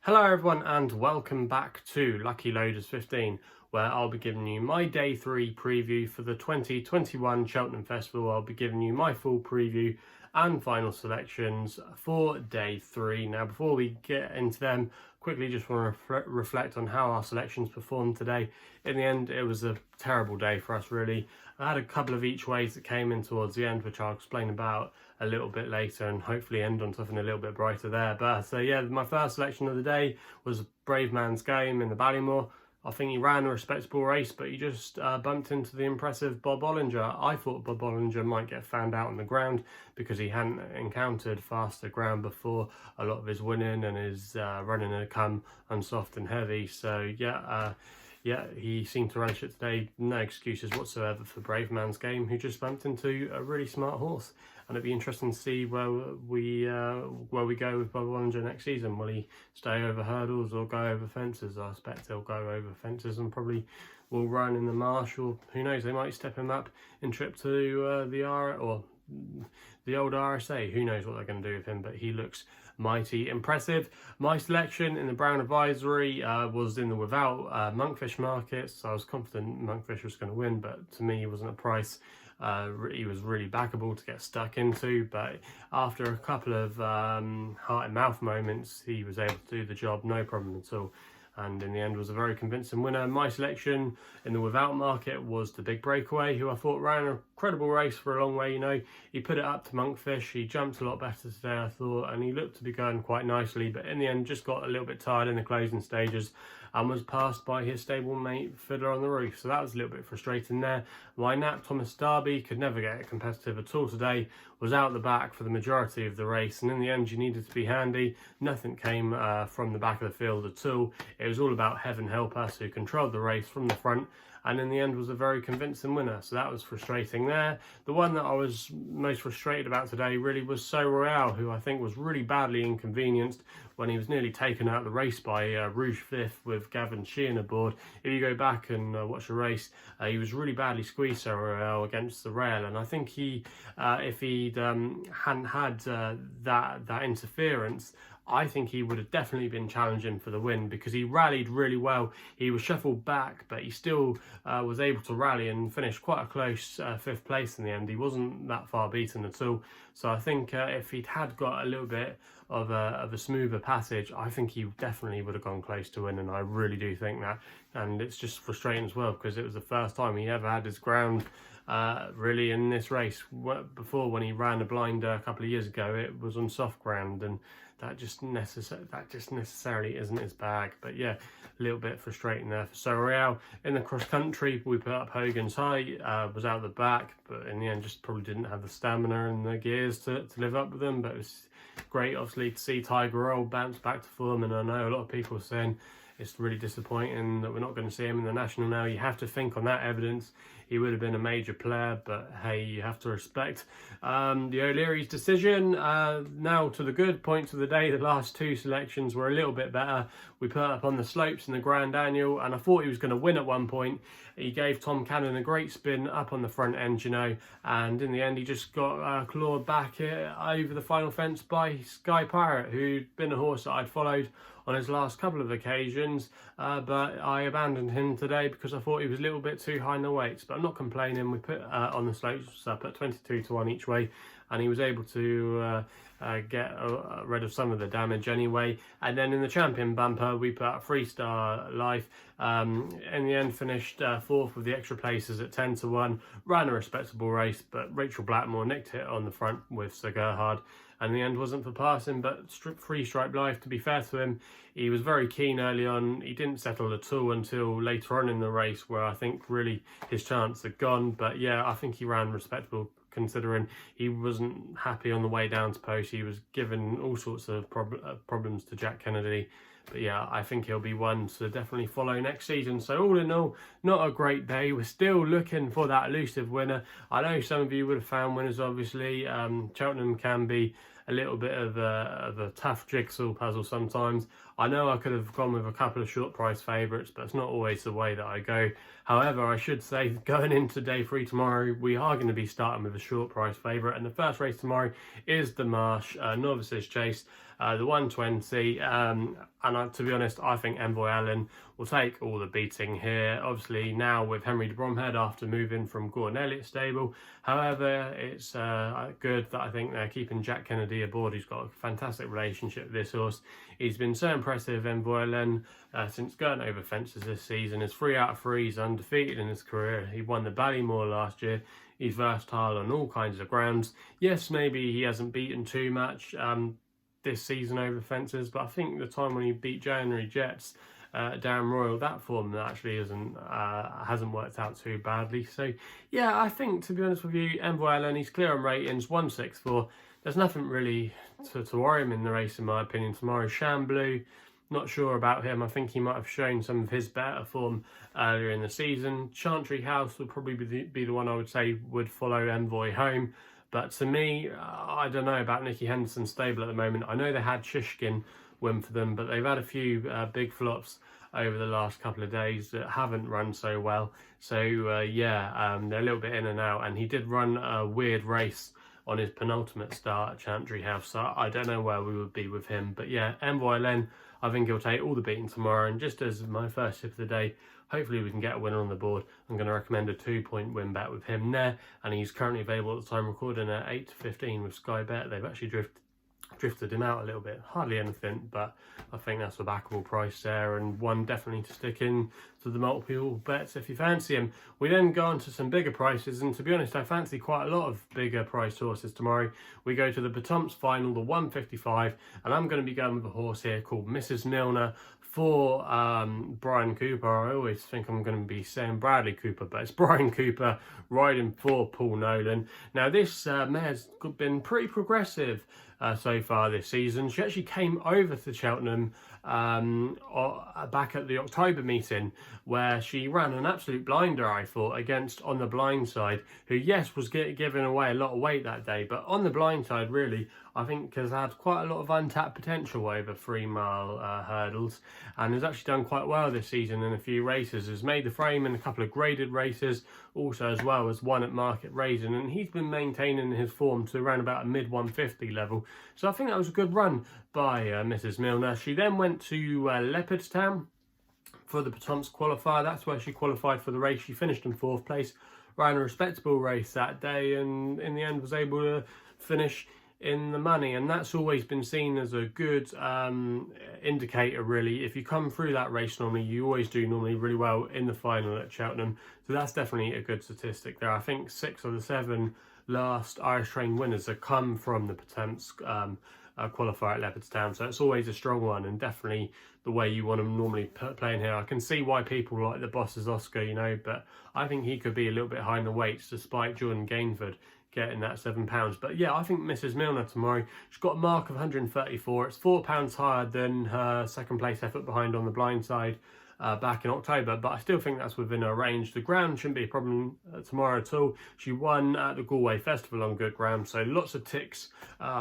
Hello everyone and welcome back to Lucky Loaders 15, where I'll be giving you my day 3 preview for the 2021 Cheltenham Festival. I'll be giving you my full preview and final selections for day 3. Now before we get into them, quickly just want to reflect on how our selections performed today. In the end, it was a terrible day for us really. I had a couple of each ways that came in towards the end, which I'll explain about a little bit later and hopefully end on something a little bit brighter there. But so yeah, my first selection of the day was Brave Man's Game in the Ballymore. I think he ran a respectable race, but he just bumped into the impressive Bob Ollinger. I thought Bob Ollinger might get found out on the ground because he hadn't encountered faster ground before. A lot of his winning and his running had come unsoft and heavy. So yeah, he seemed to relish it today. No excuses whatsoever for Brave Man's Game, who just bumped into a really smart horse. And it'd be interesting to see where we go with Bob Ollinger next season. Will he stay over hurdles or go over fences? I expect he'll go over fences and probably will run in the Marsh, or who knows, they might step him up and trip to the old RSA. Who knows what they're going to do with him, but he looks mighty impressive. My selection in the Brown Advisory was in the without Monkfish markets. So I was confident Monkfish was going to win, but to me he wasn't a price he was really backable to get stuck into, but after a couple of heart and mouth moments he was able to do the job, no problem at all, and in the end was a very convincing winner. My selection in the without market was the Big Breakaway, who I thought ran a credible race for a long way. You know, he put it up to Monkfish, he jumped a lot better today I thought, and he looked to be going quite nicely, but in the end just got a little bit tired in the closing stages and was passed by his stablemate Fiddler on the Roof, so that was a little bit frustrating there. My nap Thomas Darby could never get it competitive at all today, was out the back for the majority of the race, and in the end you needed to be handy. Nothing came from the back of the field at all. It was all about Heaven Help Us, who controlled the race from the front, and in the end was a very convincing winner, so that was frustrating there. The one that I was most frustrated about today really was So Royale, who I think was really badly inconvenienced when he was nearly taken out of the race by Rouge Fifth with Gavin Sheehan aboard. If you go back and watch the race, he was really badly squeezed, So Royale, against the rail, and I think he, if he'd hadn't had that interference, I think he would have definitely been challenging for the win, because he rallied really well. He was shuffled back, but he still was able to rally and finish quite a close 5th place in the end. He wasn't that far beaten at all. So I think if he'd had got a little bit of a smoother passage, I think he definitely would have gone close to win, and I really do think that. And it's just frustrating as well, because it was the first time he ever had his ground really in this race. Before, when he ran a blinder a couple of years ago, it was on soft ground, and that just necessarily isn't his bag. But yeah, a little bit frustrating there for So Royale. In the cross country, we put up Hogan's High, was out the back, but in the end just probably didn't have the stamina and the gears to live up with them. But it was great obviously to see Tiger Roll bounce back to form, and I know a lot of people are saying it's really disappointing that we're not going to see him in the National now. You have to think on that evidence he would have been a major player, but hey, you have to respect the O'Leary's decision. Now to the good points of the day. The last 2 selections were a little bit better. We put up on the slopes in the Grand Annual, and I thought he was going to win at one point. He gave Tom Cannon a great spin up on the front end, you know, and in the end he just got clawed back over the final fence by Sky Pirate, who'd been a horse that I'd followed on his last couple of occasions, but I abandoned him today because I thought he was a little bit too high in the weights. But I'm not complaining. We put on the slopes up at 22 to 1 each way, and he was able to get rid of some of the damage anyway. And then in the champion bumper, we put up 3-Star Life. In the end, finished 4th with the extra places at 10 to 1. Ran a respectable race, but Rachel Blackmore nicked it on the front with Sir Gerhard. And the end wasn't for passing, but 3-Stripe Life, to be fair to him, he was very keen early on. He didn't settle at all until later on in the race, where I think really his chance had gone. But yeah, I think he ran respectable, considering he wasn't happy on the way down to post. He was given all sorts of problems to Jack Kennedy. But yeah, I think he'll be one to definitely follow next season. So all in all, not a great day. We're still looking for that elusive winner. I know some of you would have found winners, obviously. Cheltenham can be a little bit of a tough jigsaw puzzle sometimes. I know I could have gone with a couple of short price favourites, but it's not always the way that I go. However, I should say, going into day 3 tomorrow, we are going to be starting with a short price favourite, and the first race tomorrow is the Marsh Novice's Chase. the 120. To be honest, I think Envoi Allen will take all the beating here. Obviously, now with Henry de Bromhead after moving from Gordon Elliott's stable. However, it's good that I think they're keeping Jack Kennedy aboard. He's got a fantastic relationship with this horse. He's been so impressive, Envoi Allen, since going over fences this season. He's 3 out of 3. He's undefeated in his career. He won the Ballymore last year. He's versatile on all kinds of grounds. Yes, maybe he hasn't beaten too much this season over fences, but I think the time when he beat January Jets, Darren Royal, that form actually hasn't worked out too badly. So yeah, I think, to be honest with you, Envoi Allen, he's clear on ratings, 164. There's nothing really to worry him in the race, in my opinion. Tomorrow, Shamblu, not sure about him. I think he might have shown some of his better form earlier in the season. Chantry House would probably be the one I would say would follow Envoi home. But to me, I don't know about Nicky Henderson's stable at the moment. I know they had Shishkin win for them, but they've had a few big flops over the last couple of days that haven't run so well. So yeah, they're a little bit in and out. And he did run a weird race on his penultimate start at Chantry House. So I don't know where we would be with him. But yeah, Envoi Allen, I think he'll take all the beating tomorrow. And just as my first tip of the day, hopefully we can get a winner on the board. I'm going to recommend a 2-point win bet with him there. And he's currently available at the time recording at 8-15 with SkyBet. They've actually drifted him out a little bit, hardly anything, but I think that's a backable price there, and one definitely to stick in to the multiple bets if you fancy him. We then go on to some bigger prices, and to be honest, I fancy quite a lot of bigger price horses tomorrow. We go to the Pertemps final, the 155, and I'm going to be going with a horse here called Mrs. Milner for Brian Cooper. I always think I'm going to be saying Bradley Cooper, but it's Brian Cooper riding for Paul Nolan. Now this mare's been pretty progressive so far this season. She actually came over to Cheltenham back at the October meeting, where she ran an absolute blinder, I thought, against On the Blind Side, who, yes, was giving away a lot of weight that day, but On the Blind Side, really, I think has had quite a lot of untapped potential over 3-mile hurdles, and has actually done quite well this season in a few races. Has made the frame in a couple of graded races, also as well as one at Market Raisin, and he's been maintaining his form to around about a mid-150 level. So I think that was a good run by Mrs. Milner. She then went to Leopardstown for the Pertemps qualifier. That's where she qualified for the race. She finished in 4th place, ran a respectable race that day, and in the end was able to finish in the money, and that's always been seen as a good indicator, really. If you come through that race normally, you always do normally really well in the final at Cheltenham, so that's definitely a good statistic there. I think 6 of the 7 last Irish train winners have come from the Pertemps qualifier at Leopardstown, so it's always a strong one, and definitely the way you want them normally playing here. I can see why people like the Boss's Oscar, you know, but I think he could be a little bit high in the weights despite Jordan Gainford getting that £7. But yeah, I think Mrs. Milner tomorrow, she's got a mark of 134. It's £4 higher than her second place effort behind On the Blind Side back in October, but I still think that's within her range. The ground shouldn't be a problem tomorrow at all. She won at the Galway Festival on good ground, so lots of ticks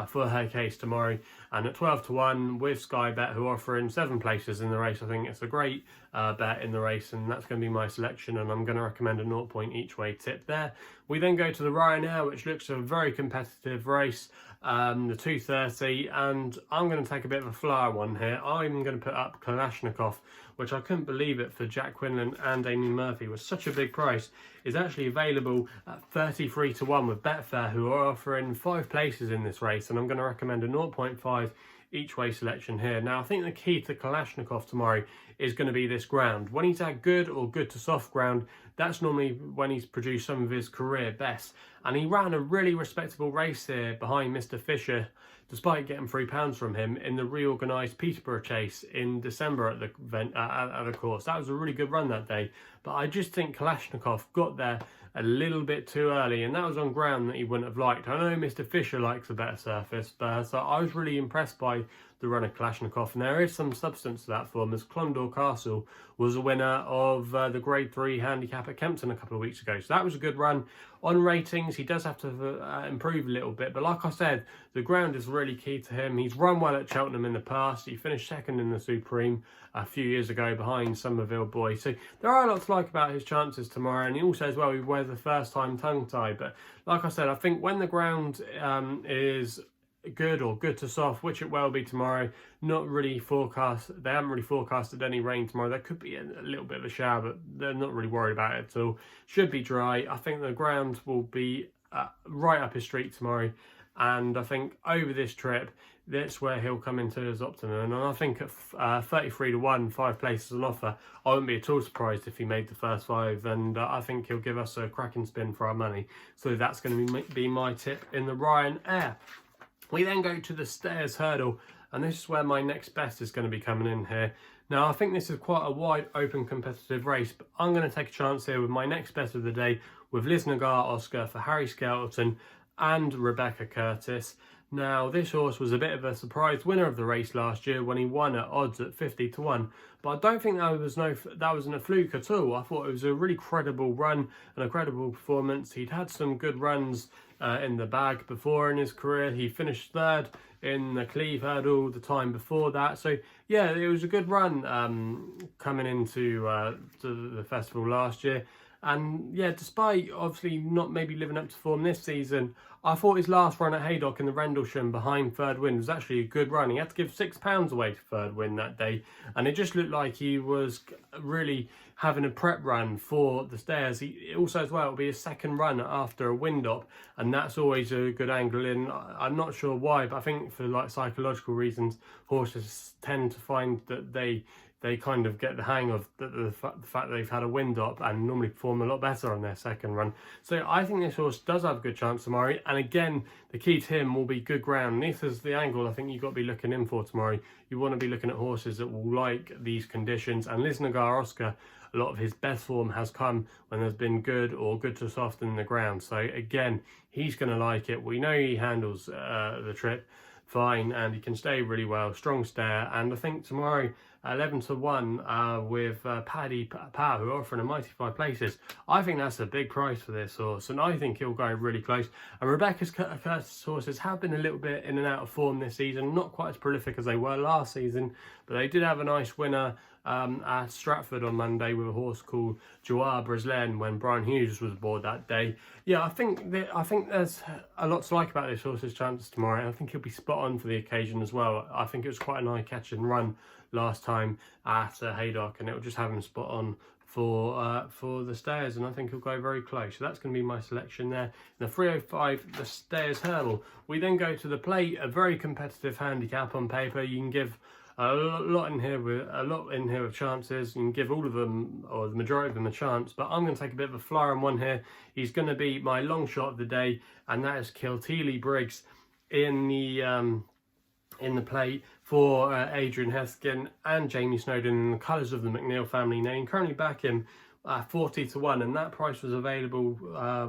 for her case tomorrow. And at 12-1 with SkyBet, who are offering 7 places in the race, I think it's a great bet in the race, and that's going to be my selection, and I'm going to recommend a 0 point each way tip there. We then go to the Ryanair, which looks a very competitive race, the 230, and I'm going to take a bit of a flyer one here. I'm going to put up Kalashnikov, which I couldn't believe it for Jack Quinlan and Amy Murphy was such a big price, is actually available at 33-1 with Betfair, who are offering 5 places in this race, and I'm going to recommend a 0.5 each way selection here. Now, I think the key to Kalashnikov tomorrow is going to be this ground. When he's at good or good to soft ground, that's normally when he's produced some of his career best. And he ran a really respectable race here behind Mr. Fisher, despite getting £3 from him in the reorganised Peterborough Chase in December at the event, at the course. That was a really good run that day. But I just think Kalashnikov got there a little bit too early, and that was on ground that he wouldn't have liked. I know Mr. Fisher likes a better surface, but so I was really impressed by the run of Kalashnikov, and there is some substance to that form, as Clondor Castle was a winner of the Grade 3 handicap at Kempton a couple of weeks ago. So that was a good run. On ratings, he does have to improve a little bit, but like I said, the ground is really key to him. He's run well at Cheltenham in the past. He finished 2nd in the Supreme a few years ago behind Somerville Boy. So there are a lot to like about his chances tomorrow, and he also as well, he wears the first time tongue tie. But like I said, I think when the ground is good or good to soft, which it will be tomorrow. Not really forecast. They haven't really forecasted any rain tomorrow. There could be a little bit of a shower, but they're not really worried about it at all. Should be dry. I think the ground will be right up his street tomorrow, and I think over this trip, that's where he'll come into his optimum. And I think at 33 to 1, 5 places on offer, I wouldn't be at all surprised if he made the first 5. And I think he'll give us a cracking spin for our money. So that's going to be my tip in the Ryanair. We then go to the Stairs Hurdle, and this is where my next best is going to be coming in here. Now, I think this is quite a wide open competitive race, but I'm going to take a chance here with my next bet of the day with Lisnagar Oscar for Harry Skelton and Rebecca Curtis. Now, this horse was a bit of a surprise winner of the race last year when he won at odds at 50 to 1. But I don't think that wasn't a fluke at all. I thought it was a really credible run and a credible performance. He'd had some good runs in the bag before in his career. He finished 3rd in the Cleve Hurdle the time before that. So, yeah, it was a good run coming into to the festival last year. And yeah, despite obviously not maybe living up to form this season, I thought his last run at Haydock in the Rendlesham behind Third Win was actually a good run. He had to give £6 away to Third Win that day, and it just looked like he was really having a prep run for the Stairs. He also as well, it'll be his second run after a wind up, and that's always a good angle in. I'm not sure why, but I think for like psychological reasons, horses tend to find that they kind of get the hang of the fact that they've had a wind up and normally perform a lot better on their second run. So I think this horse does have a good chance tomorrow. And again, the key to him will be good ground. And this is the angle I think you've got to be looking in for tomorrow. You want to be looking at horses that will like these conditions. And Lisnagar Oscar, a lot of his best form has come when there's been good or good to soft in the ground. So again, he's going to like it. We know he handles the trip fine and he can stay really well, strong stare. And I think tomorrow 11 to 1 with PaddyPower, who are offering a mighty 5 places. I think that's a big price for this horse, and I think he'll go really close. And Rebecca's Curtis horses have been a little bit in and out of form this season, not quite as prolific as they were last season, but they did have a nice winner at Stratford on Monday with a horse called Joie Breslen when Brian Hughes was aboard that day. Yeah, I think there's a lot to like about this horse's chances tomorrow. I think he'll be spot on for the occasion as well. I think it was quite an eye-catching run last time at Haydock, and it'll just have him spot on for the Stairs, and I think he'll go very close. So that's going to be my selection there. In the 305, the Stairs Hurdle. We then go to the Plate, a very competitive handicap on paper. You can give a lot in here with chances. You can give all of them, or the majority of them, a chance, but I'm going to take a bit of a flyer on one here. He's going to be my long shot of the day, and that is Kiltealy Briggs in the Plate for Adrian Heskin and Jamie Snowden in the colours of the McNeil family name. Currently back him 40 to 1, and that price was available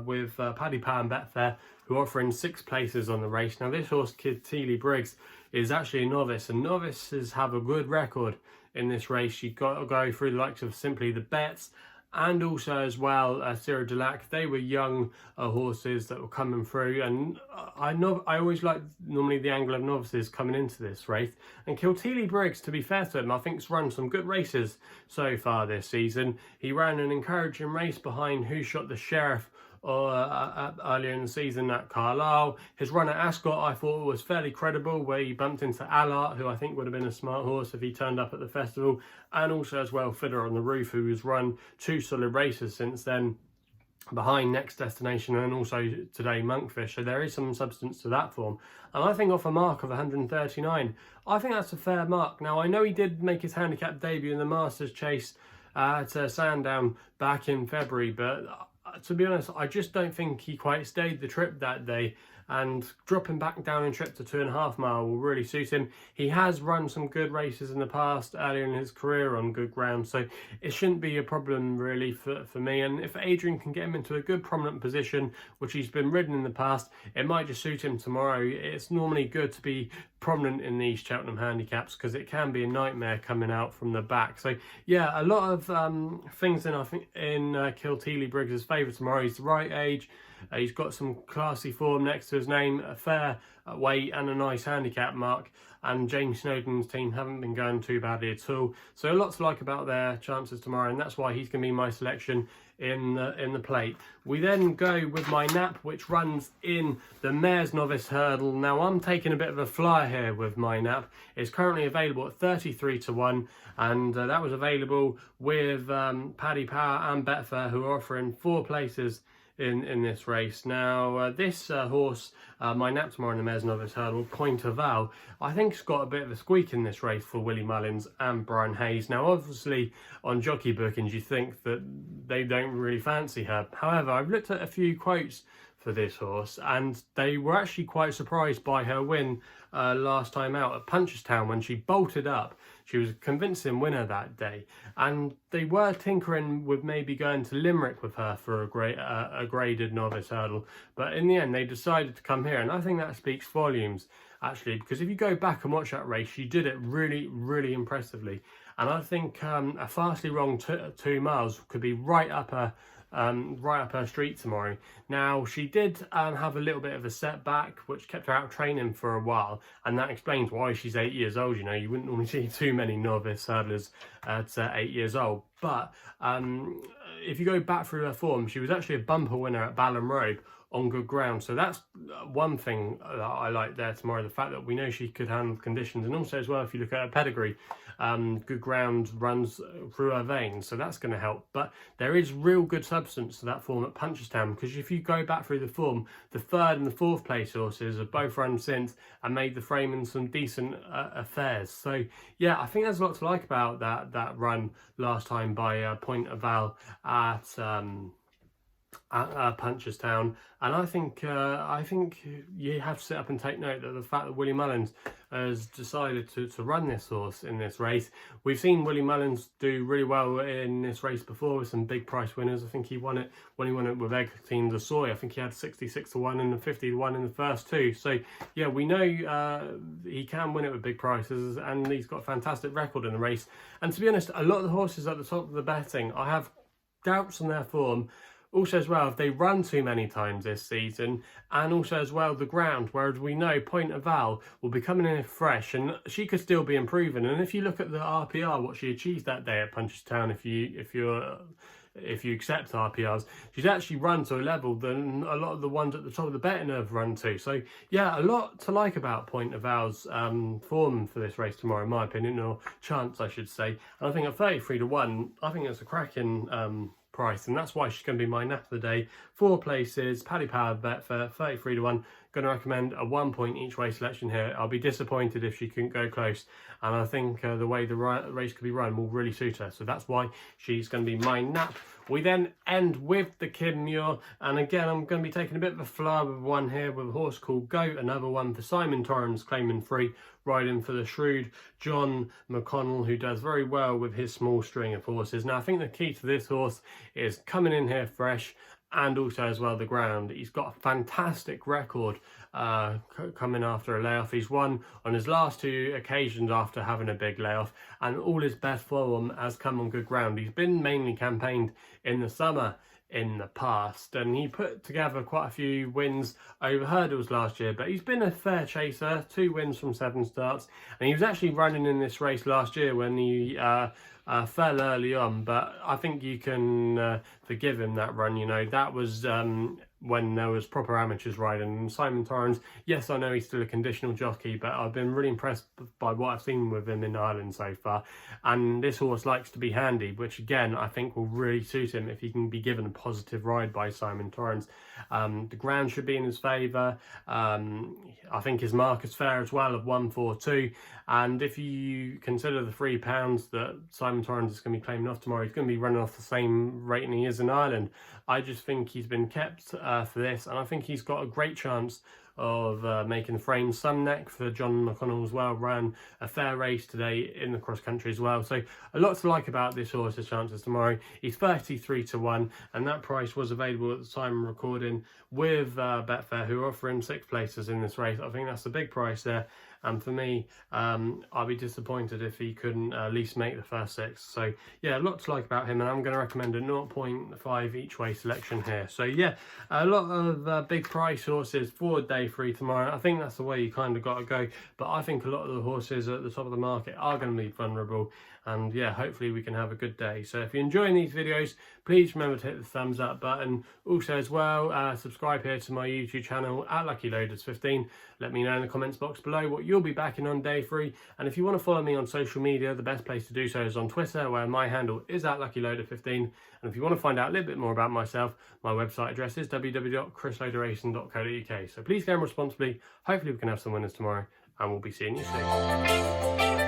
with PaddyPower and Betfair, who are offering 6 places on the race. Now this horse, Kiltealy Briggs, is actually a novice, and novices have a good record in this race. You've got to go through the likes of Simply the Bets, and also as well Cyril Delac. They were young horses that were coming through, and I always like normally the angle of novices coming into this race. And Kiltealy Briggs, to be fair to him, I think has run some good races so far this season. He ran an encouraging race behind Who Shot the Sheriff earlier in the season at Carlisle. His run at Ascot I thought was fairly credible, where he bumped into Allard, who I think would have been a smart horse if he turned up at the festival, and also as well Fiddler on the Roof, who has run 2 solid races since then behind Next Destination and also today Monkfish. So there is some substance to that form, and I think off a mark of 139, I think that's a fair mark. Now I know he did make his handicap debut in the Masters Chase at Sandown back in February, but to be honest, I just don't think he quite stayed the trip that day, and dropping back down in trip to 2.5 mile will really suit him. He has run some good races in the past earlier in his career on good ground, so it shouldn't be a problem really for me. And if Adrian can get him into a good prominent position, which he's been ridden in the past, it might just suit him tomorrow. It's normally good to be prominent in these Cheltenham handicaps because it can be a nightmare coming out from the back. So yeah, a lot of things in Kiltealy Briggs' favour tomorrow. He's the right age. He's got some classy form next to his name, a fair weight and a nice handicap mark. and James Snowden's team haven't been going too badly at all. So a lot to like about their chances tomorrow, and that's why he's going to be my selection in the plate. We then go with my nap, which runs in the Mares Novice Hurdle. Now I'm taking a bit of a flyer here with my nap. It's currently available at 33 to 1, and that was available with PaddyPower and Betfair, who are offering 4 places in this race. Now this horse, my nap tomorrow in the Mares Novice Hurdle, Point Aval, I think it's got a bit of a squeak in this race for Willie Mullins and Brian Hayes. Now obviously on jockey bookings you think that they don't really fancy her. However, I've looked at a few quotes for this horse, and they were actually quite surprised by her win last time out at Punchestown when she bolted up. She was a convincing winner that day, and they were tinkering with maybe going to Limerick with her for a graded novice hurdle, but in the end they decided to come here, and I think that speaks volumes actually, because if you go back and watch that race, she did it really impressively, and I think a fastly wrong 2 miles could be right up her street tomorrow. Now she did have a little bit of a setback which kept her out of training for a while, and that explains why she's 8 years old. You know, you wouldn't normally see too many novice hurdlers at 8 years old, but if you go back through her form, she was actually a bumper winner at Ballinrobe on good ground. So that's one thing that I like there tomorrow, the fact that we know she could handle conditions, and also as well, if you look at her pedigree, good ground runs through her veins, so that's going to help. But there is real good substance to that form at Punchestown, because if you go back through the form, the 3rd and the 4th place horses have both run since and made the frame in some decent affairs. So yeah, I think there's a lot to like about that run last time by Point Aval at Punchestown, and I think you have to sit up and take note of the fact that Willie Mullins has decided to run this horse in this race. We've seen Willie Mullins do really well in this race before with some big price winners. I think he won it when he won it with Eglantine de Soy. I think he had 66 to 1 and 50 to 1 in the first 2. So yeah, we know he can win it with big prices, and he's got a fantastic record in the race. And to be honest, a lot of the horses at the top of the betting, I have doubts on their form. Also as well, if they run too many times this season, and also as well the ground, whereas we know Point Aval will be coming in fresh, and she could still be improving. And if you look at the RPR, what she achieved that day at Punchestown, if you accept RPRs, she's actually run to a level than a lot of the ones at the top of the betting have run to. So yeah, a lot to like about Point Aval's form for this race tomorrow, in my opinion, or chance I should say. And I think at 33 to 1, I think it's a cracking price, and that's why she's going to be my nap of the day. 4 places, PaddyPower, Betfair, 33 to 1. Going to recommend a 1 point each way selection here. I'll be disappointed if she couldn't go close, and I think the way the race could be run will really suit her, so that's why she's going to be my nap. We then end with the Kid Muir, and again I'm going to be taking a bit of a flyer with one here with a horse called Goat, another one for Simon Torrens, claiming free, riding for the shrewd John McConnell, who does very well with his small string of horses. Now I think the key to this horse is coming in here fresh, and also as well the ground. He's got a fantastic record coming after a layoff. He's won on his last 2 occasions after having a big layoff, and all his best form has come on good ground. He's been mainly campaigned in the summer in the past, and he put together quite a few wins over hurdles last year, but he's been a fair chaser, 2 wins from 7 starts, and he was actually running in this race last year when he fell early on, but I think you can forgive him that run. You know, that was when there was proper amateurs riding. And Simon Torrens, yes, I know he's still a conditional jockey, but I've been really impressed by what I've seen with him in Ireland so far. And this horse likes to be handy, which again I think will really suit him if he can be given a positive ride by Simon Torrens. The ground should be in his favour. I think his mark is fair as well of 142, and if you consider the £3 that Simon Torrens is going to be claiming off tomorrow, he's going to be running off the same rating he is in Ireland. I just think he's been kept for this, and I think he's got a great chance of making the frame. Some neck for John McConnell as well, ran a fair race today in the cross country as well. So a lot to like about this horse's chances tomorrow. He's 33 to 1, and that price was available at the time of recording with Betfair, who are offering 6 places in this race. I think that's a big price there, and for me, I'll be disappointed if he couldn't at least make the first 6. So yeah, a lot to like about him, and I'm going to recommend a 0.5 each way selection here. So yeah, a lot of big price horses for day 3 tomorrow. I think that's the way you kind of got to go, but I think a lot of the horses at the top of the market are going to be vulnerable, and yeah, hopefully we can have a good day. So if you're enjoying these videos, please remember to hit the thumbs up button. Also as well, subscribe here to my YouTube channel at LuckyLoaders15. Let me know in the comments box below what you'll be backing on day 3, and if you want to follow me on social media, the best place to do so is on Twitter, where my handle is at LuckyLoader15. And if you want to find out a little bit more about myself, my website address is www.chrisloaderracing.co.uk. So please game responsibly. Hopefully we can have some winners tomorrow, and we'll be seeing you soon.